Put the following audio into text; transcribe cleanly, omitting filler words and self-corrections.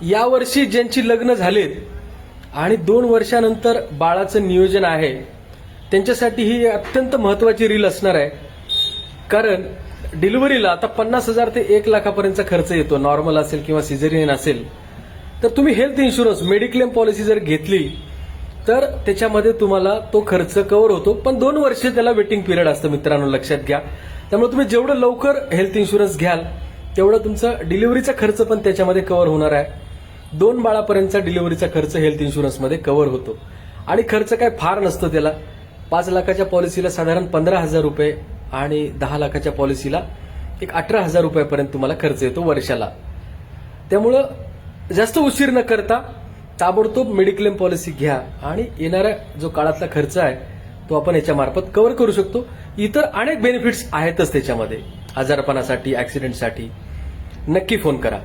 यावर्षी ज्यांची लग्न झालेत आणि 2 वर्षानंतर बाळाचं नियोजन आहे त्यांच्यासाठी ही अत्यंत महत्वाची रील असणार आहे. कारण डिलिव्हरीला आता 50,000 ते 1 लाखापर्यंतचा खर्च येतो, नॉर्मल असेल किंवा सिझेरियन असेल. तर तुम्ही हेल्थ इन्शुरन्स मेडिक्लेम पॉलिसी जर घेतली तर त्याच्यामध्ये तुम्हाला तो खर्च कव्हर होतो. पण 2 वर्ष त्याला वेटिंग पिरियड असतं मित्रांनो, लक्षात घ्या. त्यामुळे तुम्ही जेवढं लवकर हेल्थ इन्शुरन्स घ्याल तेवढं तुमचा डिलिव्हरीचा खर्च पण त्याच्यामध्ये कव्हर होणार आहे. 2 बाळापर्यंतचा डिलिव्हरीचा खर्च हेल्थ इन्शुरन्समध्ये कव्हर होतो. आणि खर्च काय फार नसतो त्याला. 5 लाखाच्या पॉलिसीला साधारण 15,000 रुपये आणि 10 लाखाच्या पॉलिसीला एक 18,000 रुपयापर्यंत तुम्हाला खर्च येतो वर्षाला. त्यामुळं जास्त उशीर न करता ताबडतोब मेडिक्लेम पॉलिसी घ्या आणि येणाऱ्या जो काळातला खर्च आहे तो आपण याच्या मार्फत कव्हर करू शकतो. इतर अनेक बेनिफिट्स आहेतच त्याच्यामध्ये, आजारपणासाठी, ऍक्सिडेंटसाठी. नक्की फोन करा.